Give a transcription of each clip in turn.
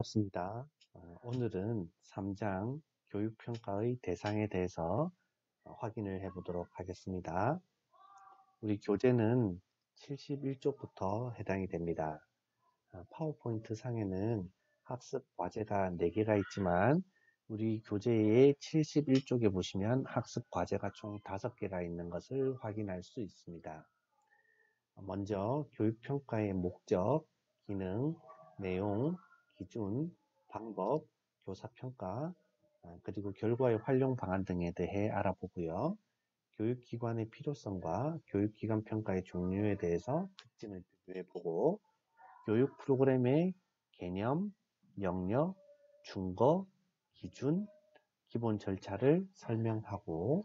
반갑습니다. 오늘은 3장 교육평가의 대상에 대해서 확인을 해 보도록 하겠습니다. 우리 교재는 71쪽부터 해당이 됩니다. 파워포인트 상에는 학습 과제가 4개가 있지만 우리 교재의 71쪽에 보시면 학습 과제가 총 5개가 있는 것을 확인할 수 있습니다. 먼저 교육평가의 목적, 기능, 내용, 기준, 방법, 교사평가, 그리고 결과의 활용 방안 등에 대해 알아보고요. 교육기관의 필요성과 교육기관 평가의 종류에 대해서 특징을 비교해보고 교육 프로그램의 개념, 영역, 준거, 기준, 기본 절차를 설명하고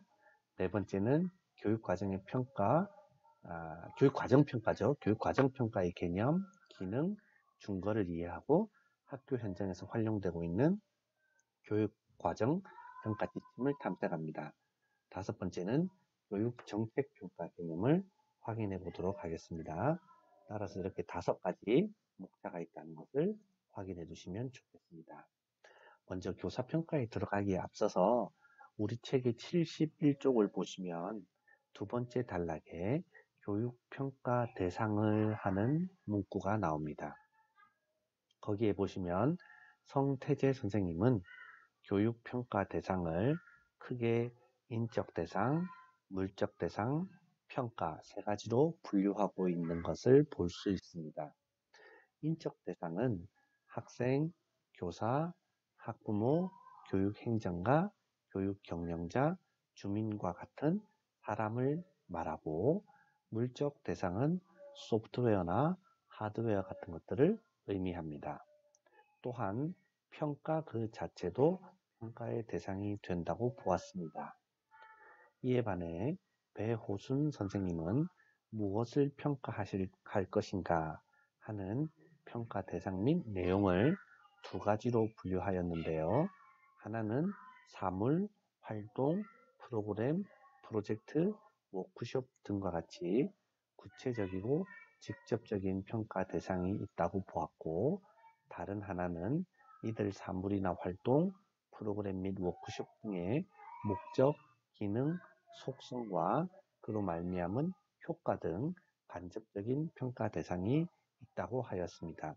네 번째는 교육과정의 평가, 교육과정평가죠. 교육과정평가의 개념, 기능, 준거를 이해하고 학교 현장에서 활용되고 있는 교육과정 평가 지침을 탐색합니다. 다섯 번째는 교육정책평가 개념을 확인해 보도록 하겠습니다. 따라서 이렇게 5가지 목차가 있다는 것을 확인해 주시면 좋겠습니다. 먼저 교사평가에 들어가기에 앞서서 우리 책의 71쪽을 보시면 두 번째 단락에 교육평가 대상을 하는 문구가 나옵니다. 거기에 보시면 성태재 선생님은 교육평가 대상을 크게 인적 대상, 물적 대상, 평가 3가지로 분류하고 있는 것을 볼 수 있습니다. 인적 대상은 학생, 교사, 학부모, 교육행정가, 교육경영자, 주민과 같은 사람을 말하고 물적 대상은 소프트웨어나 하드웨어 같은 것들을 의미합니다. 또한 평가 그 자체도 평가의 대상이 된다고 보았습니다. 이에 반해 배호순 선생님은 무엇을 평가할 것인가 하는 평가 대상 및 내용을 2가지로 분류하였는데요. 하나는 사물, 활동, 프로그램, 프로젝트, 워크숍 등과 같이 구체적이고 직접적인 평가 대상이 있다고 보았고, 다른 하나는 이들 사물이나 활동, 프로그램 및 워크숍 등의 목적, 기능, 속성과 그로 말미암은 효과 등 간접적인 평가 대상이 있다고 하였습니다.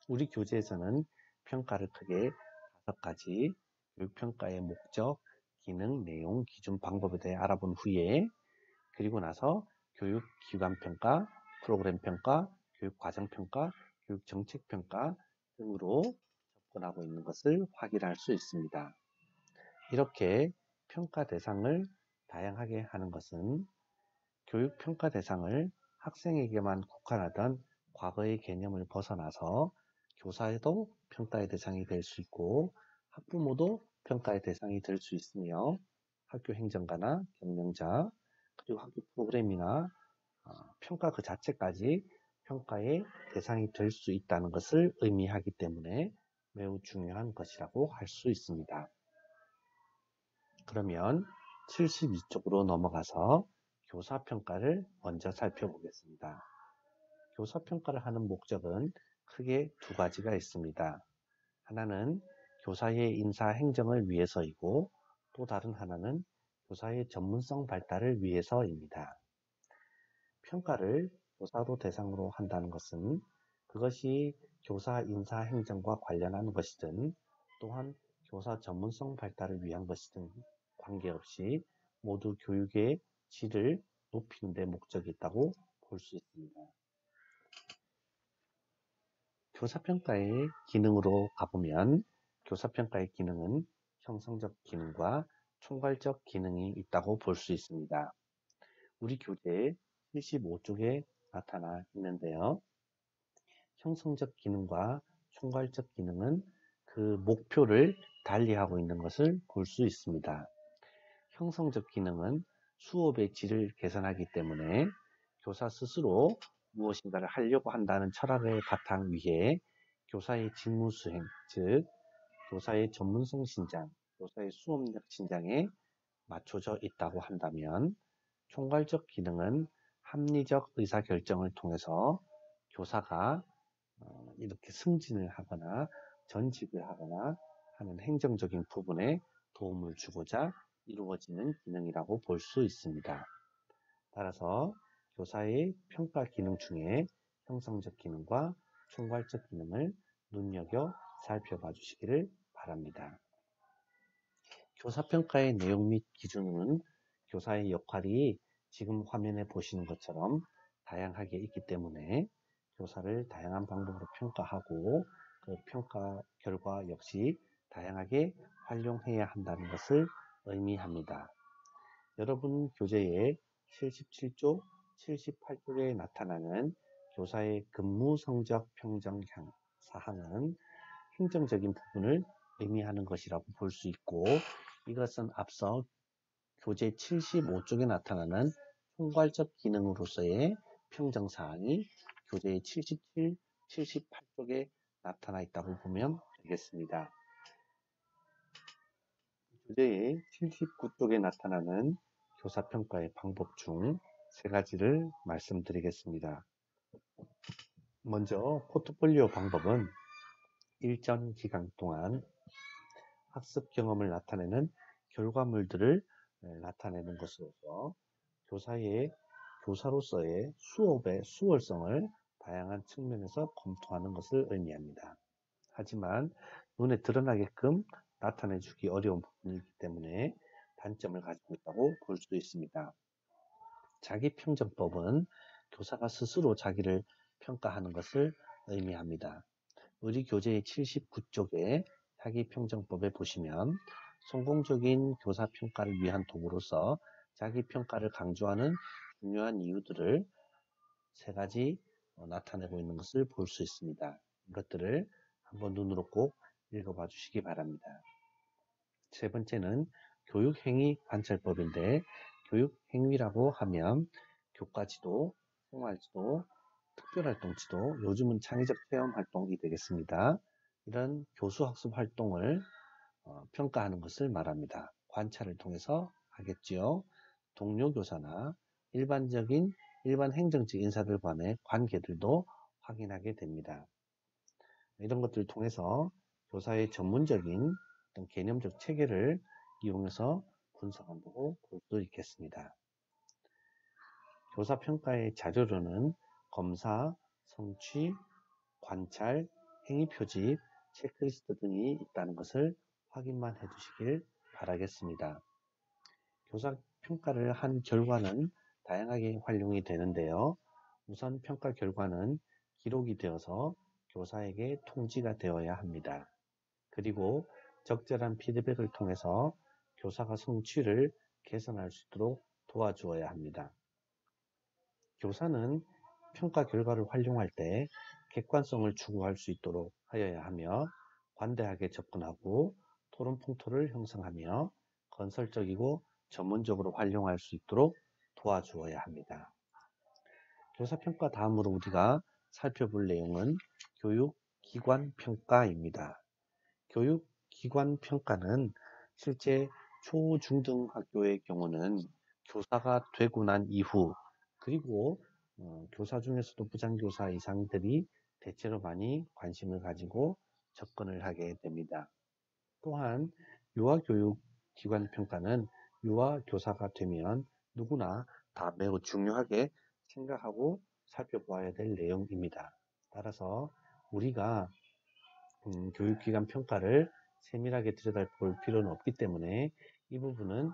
우리 교재에서는 평가를 크게 5가지 교육평가의 목적, 기능, 내용, 기준, 방법에 대해 알아본 후에 그리고 나서 교육기관평가, 프로그램평가, 교육과정평가, 교육정책평가 등으로 접근하고 있는 것을 확인할 수 있습니다. 이렇게 평가 대상을 다양하게 하는 것은 교육평가 대상을 학생에게만 국한하던 과거의 개념을 벗어나서 교사도 평가의 대상이 될 수 있고 학부모도 평가의 대상이 될 수 있으며 학교 행정가나 경영자 그리고 학교 프로그램이나 평가 그 자체까지 평가의 대상이 될 수 있다는 것을 의미하기 때문에 매우 중요한 것이라고 할 수 있습니다. 그러면 72쪽으로 넘어가서 교사평가를 먼저 살펴보겠습니다. 교사평가를 하는 목적은 크게 2가지가 있습니다. 하나는 교사의 인사 행정을 위해서이고 또 다른 하나는 교사의 전문성 발달을 위해서입니다. 평가를 교사도 대상으로 한다는 것은 그것이 교사 인사 행정과 관련한 것이든 또한 교사 전문성 발달을 위한 것이든 관계없이 모두 교육의 질을 높이는 데 목적이 있다고 볼 수 있습니다. 교사평가의 기능으로 가보면 교사평가의 기능은 형성적 기능과 총괄적 기능이 있다고 볼 수 있습니다. 우리 교재 75쪽에 나타나 있는데요. 형성적 기능과 총괄적 기능은 그 목표를 달리하고 있는 것을 볼 수 있습니다. 형성적 기능은 수업의 질을 개선하기 때문에 교사 스스로 무엇인가를 하려고 한다는 철학의 바탕 위에 교사의 직무 수행, 즉 교사의 전문성 신장, 교사의 수업력 신장에 맞춰져 있다고 한다면 총괄적 기능은 합리적 의사결정을 통해서 교사가 이렇게 승진을 하거나 전직을 하거나 하는 행정적인 부분에 도움을 주고자 이루어지는 기능이라고 볼 수 있습니다. 따라서 교사의 평가 기능 중에 형성적 기능과 총괄적 기능을 눈여겨 살펴봐 주시기를 바랍니다. 교사평가의 내용 및 기준은 교사의 역할이 지금 화면에 보시는 것처럼 다양하게 있기 때문에 교사를 다양한 방법으로 평가하고 그 평가 결과 역시 다양하게 활용해야 한다는 것을 의미합니다. 여러분 교재에 77쪽, 78쪽에 나타나는 교사의 근무 성적 평정 사항은 행정적인 부분을 의미하는 것이라고 볼 수 있고, 이것은 앞서 교재 75쪽에 나타나는 총괄적 기능으로서의 평정사항이 교재 77, 78쪽에 나타나 있다고 보면 되겠습니다. 교재의 79쪽에 나타나는 교사평가의 방법 중 세 가지를 말씀드리겠습니다. 먼저 포트폴리오 방법은 일정 기간 동안 학습 경험을 나타내는 결과물들을 나타내는 것으로서 교사로서의 수업의 수월성을 다양한 측면에서 검토하는 것을 의미합니다. 하지만 눈에 드러나게끔 나타내주기 어려운 부분이기 때문에 단점을 가지고 있다고 볼 수 있습니다. 자기평정법은 교사가 스스로 자기를 평가하는 것을 의미합니다. 우리 교재의 79쪽에 자기평정법에 보시면 성공적인 교사평가를 위한 도구로서 자기평가를 강조하는 중요한 이유들을 세 가지 나타내고 있는 것을 볼 수 있습니다. 이것들을 한번 눈으로 꼭 읽어봐 주시기 바랍니다. 세 번째는 교육행위 관찰법인데, 교육행위라고 하면 교과지도, 생활지도, 특별활동지도, 요즘은 창의적 체험활동이 되겠습니다. 이런 교수학습 활동을 평가하는 것을 말합니다. 관찰을 통해서 하겠지요. 동료 교사나 일반 행정직 인사들 간의 관계들도 확인하게 됩니다. 이런 것들을 통해서 교사의 전문적인 어떤 개념적 체계를 이용해서 분석한다고 볼 수 있겠습니다. 교사평가의 자료로는 검사, 성취, 관찰, 행위표집, 체크리스트 등이 있다는 것을 확인만 해주시길 바라겠습니다. 교사평가를 한 결과는 다양하게 활용이 되는데요. 우선 평가 결과는 기록이 되어서 교사에게 통지가 되어야 합니다. 그리고 적절한 피드백을 통해서 교사가 성취를 개선할 수 있도록 도와주어야 합니다. 교사는 평가 결과를 활용할 때 객관성을 추구할 수 있도록 하여야 하며, 관대하게 접근하고 토론 풍토를 형성하며 건설적이고 전문적으로 활용할 수 있도록 도와주어야 합니다. 교사평가 다음으로 우리가 살펴볼 내용은 교육기관 평가입니다. 교육기관 평가는 실제 초, 중 등 학교의 경우는 교사가 되고 난 이후, 그리고 교사 중에서도 부장교사 이상들이 대체로 많이 관심을 가지고 접근을 하게 됩니다. 또한 유아교육기관 평가는 유아교사가 되면 누구나 다 매우 중요하게 생각하고 살펴보아야 될 내용입니다. 따라서 우리가 교육기관 평가를 세밀하게 들여다볼 필요는 없기 때문에 이 부분은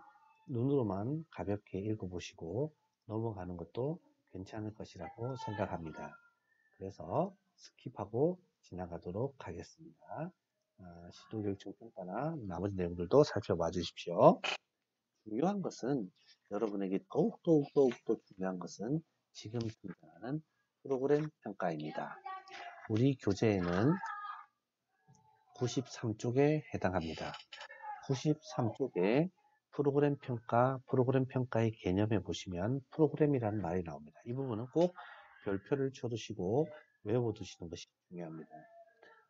눈으로만 가볍게 읽어보시고 넘어가는 것도 괜찮을 것이라고 생각합니다. 그래서 스킵하고 지나가도록 하겠습니다. 시도교육청 평가나 나머지 내용들도 살펴봐 주십시오. 중요한 것은, 여러분에게 더욱더 중요한 것은 지금 등장하는 프로그램 평가입니다. 우리 교재에는 93쪽에 해당합니다. 93쪽에 프로그램 평가의 개념에 보시면 프로그램이라는 말이 나옵니다. 이 부분은 꼭 별표를 쳐두시고 외워두시는 것이 중요합니다.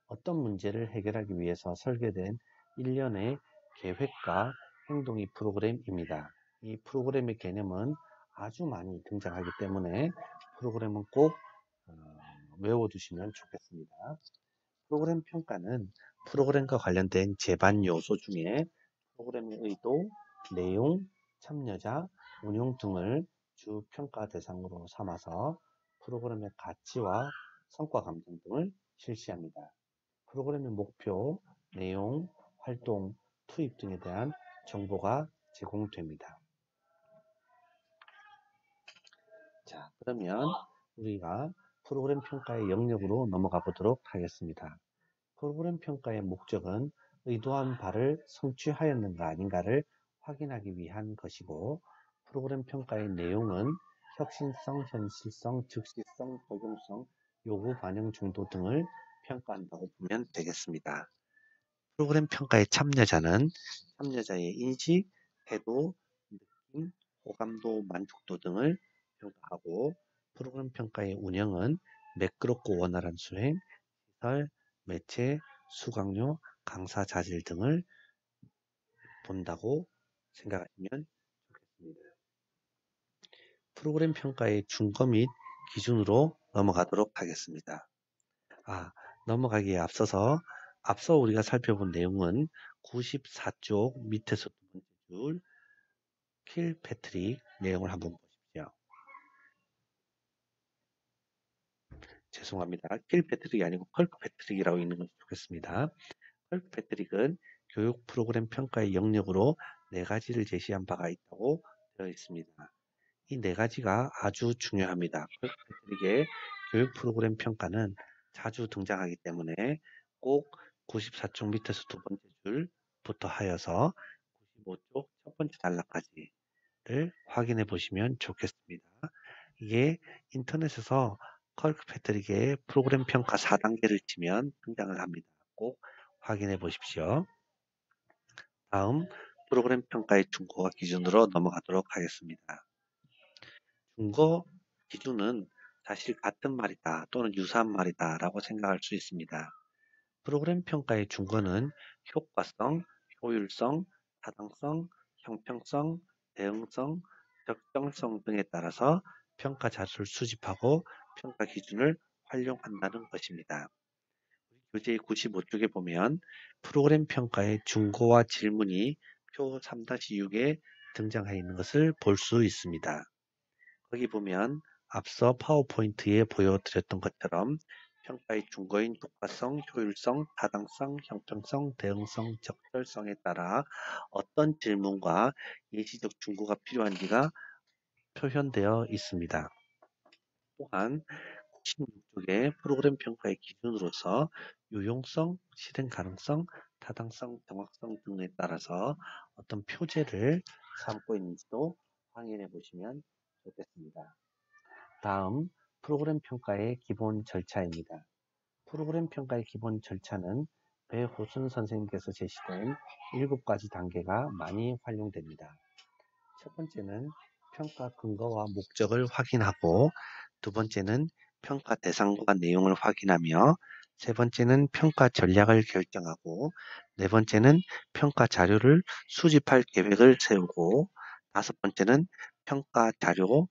어떤 문제를 해결하기 위해서 설계된 일련의 계획과 행동이 프로그램입니다. 이 프로그램의 개념은 아주 많이 등장하기 때문에 프로그램은 꼭 외워두시면 좋겠습니다. 프로그램 평가는 프로그램과 관련된 제반 요소 중에 프로그램의 의도, 내용, 참여자, 운용 등을 주 평가 대상으로 삼아서 프로그램의 가치와 성과 감정 등을 실시합니다. 프로그램의 목표, 내용, 활동, 투입 등에 대한 정보가 제공됩니다. 자, 그러면 우리가 프로그램 평가의 영역으로 넘어가 보도록 하겠습니다. 프로그램 평가의 목적은 의도한 바를 성취하였는가 아닌가를 확인하기 위한 것이고, 프로그램 평가의 내용은 혁신성, 현실성, 즉시성, 적용성, 요구 반영 정도 등을 평가한다고 보면 되겠습니다. 프로그램 평가의 참여자는 참여자의 인식, 태도, 느낌, 호감도, 만족도 등을 평가하고, 프로그램 평가의 운영은 매끄럽고 원활한 수행, 시설, 매체, 수강료, 강사 자질 등을 본다고 생각하시면 좋겠습니다. 프로그램 평가의 준거 및 기준으로 넘어가도록 하겠습니다. 넘어가기에 앞서 우리가 살펴본 내용은 94쪽 밑에서 두 번째 줄 킬패트릭 내용을 한번 보십시오. 죄송합니다. 킬패트릭이 아니고 컬크패트릭이라고 있는 것이 좋겠습니다. 컬크패트릭은 교육 프로그램 평가의 영역으로 4가지를 제시한 바가 있다고 되어 있습니다. 이 4가지가 아주 중요합니다. 컬크패트릭의 교육 프로그램 평가는 자주 등장하기 때문에 꼭 94쪽 밑에서 두 번째 줄부터 하여서 95쪽 첫 번째 단락까지를 확인해 보시면 좋겠습니다. 이게 인터넷에서 컬크패트릭의 프로그램 평가 4단계를 치면 등장을 합니다. 꼭 확인해 보십시오. 다음 프로그램 평가의 준거와 기준으로 넘어가도록 하겠습니다. 준거, 기준은 사실 같은 말이다 또는 유사한 말이다 라고 생각할 수 있습니다. 프로그램 평가의 준거는 효과성, 효율성, 타당성, 형평성, 대응성, 적정성 등에 따라서 평가 자료를 수집하고 평가 기준을 활용한다는 것입니다. 교재 95쪽에 보면 프로그램 평가의 준거와 질문이 표 3-6에 등장해 있는 것을 볼 수 있습니다. 거기 보면 앞서 파워포인트에 보여드렸던 것처럼 평가의 준거인 효과성, 효율성, 타당성, 형평성, 대응성, 적절성에 따라 어떤 질문과 예시적 준거가 필요한지가 표현되어 있습니다. 또한 96쪽의 프로그램 평가의 기준으로서 유용성, 실행 가능성, 타당성, 정확성 등에 따라서 어떤 표제를 삼고 있는지도 확인해 보시면 좋겠습니다. 다음 프로그램 평가의 기본 절차입니다. 프로그램 평가의 기본 절차는 배호순 선생님께서 제시된 7가지 단계가 많이 활용됩니다. 첫 번째는 평가 근거와 목적을 확인하고, 두 번째는 평가 대상과 내용을 확인하며, 세 번째는 평가 전략을 결정하고, 네 번째는 평가 자료를 수집할 계획을 세우고, 다섯 번째는 평가 자료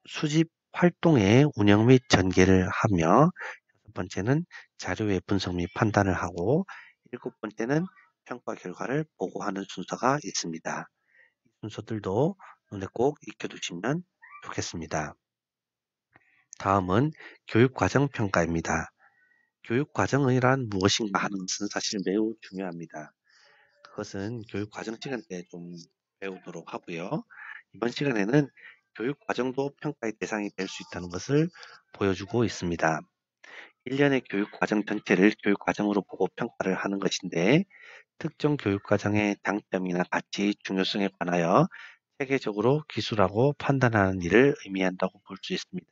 수집 활동의 운영 및 전개를 하며, 여섯 번째는 자료의 분석 및 판단을 하고, 일곱 번째는 평가 결과를 보고하는 순서가 있습니다. 이 순서들도 눈에 꼭 익혀두시면 좋겠습니다. 다음은 교육과정 평가입니다. 교육과정이란 무엇인가 하는 것은 사실 매우 중요합니다. 그것은 교육과정 시간 때 좀 배우도록 하고요. 이번 시간에는 교육과정도 평가의 대상이 될 수 있다는 것을 보여주고 있습니다. 1년의 교육과정 전체를 교육과정으로 보고 평가를 하는 것인데, 특정 교육과정의 장점이나 가치, 중요성에 관하여 체계적으로 기술하고 판단하는 일을 의미한다고 볼 수 있습니다.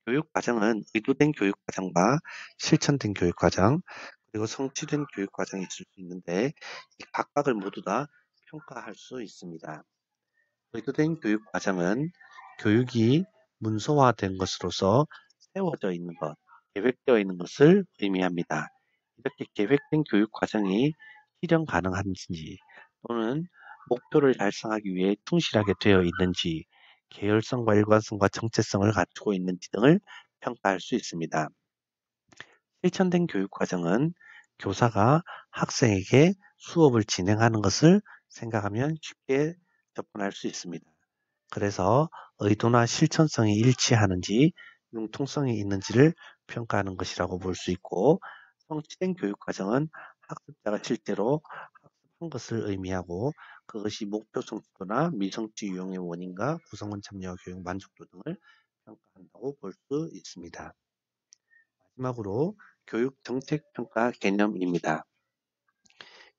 교육과정은 의도된 교육과정과 실천된 교육과정, 그리고 성취된 교육과정이 있을 수 있는데, 이 각각을 모두 다 평가할 수 있습니다. 의도된 교육과정은 교육이 문서화된 것으로서 세워져 있는 것, 계획되어 있는 것을 의미합니다. 이렇게 계획된 교육과정이 실현 가능한지, 또는 목표를 달성하기 위해 충실하게 되어 있는지, 계열성과 일관성과 정체성을 갖추고 있는지 등을 평가할 수 있습니다. 실천된 교육 과정은 교사가 학생에게 수업을 진행하는 것을 생각하면 쉽게 접근할 수 있습니다. 그래서 의도나 실천성이 일치하는지 융통성이 있는지를 평가하는 것이라고 볼 수 있고, 성취된 교육 과정은 학습자가 실제로 학습한 것을 의미하고 그것이 목표 성취도나 미성취 유형의 원인과 구성원 참여와 교육 만족도 등을 평가한다고 볼 수 있습니다. 마지막으로 교육 정책 평가 개념입니다.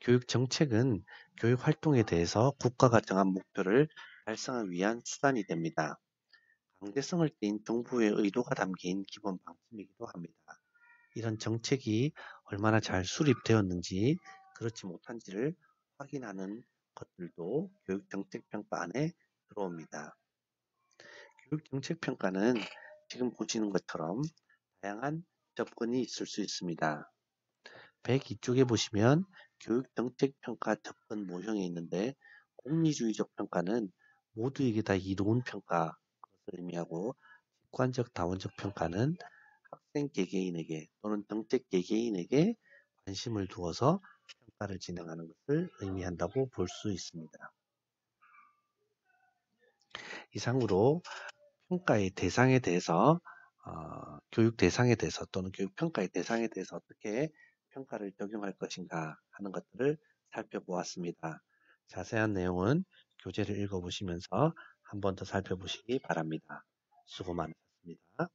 교육 정책은 교육 활동에 대해서 국가가 정한 목표를 달성하기 위한 수단이 됩니다. 강제성을 띤 정부의 의도가 담긴 기본 방침이기도 합니다. 이런 정책이 얼마나 잘 수립되었는지 그렇지 못한지를 확인하는 것들도 교육 정책 평가 안에 들어옵니다. 교육 정책 평가는 지금 보시는 것처럼 다양한 접근이 있을 수 있습니다. 102쪽에 보시면 교육 정책 평가 접근 모형이 있는데, 공리주의적 평가는 모두에게 다 이로운 평가 것을 의미하고, 직관적 다원적 평가는 학생 개개인에게 또는 정책 개개인에게 관심을 두어서 평가를 진행하는 것을 의미한다고 볼 수 있습니다. 이상으로 평가의 대상에 대해서 교육 대상에 대해서 또는 교육 평가의 대상에 대해서 어떻게 평가를 적용할 것인가 하는 것들을 살펴보았습니다. 자세한 내용은 교재를 읽어보시면서 한 번 더 살펴보시기 바랍니다. 수고 많으셨습니다.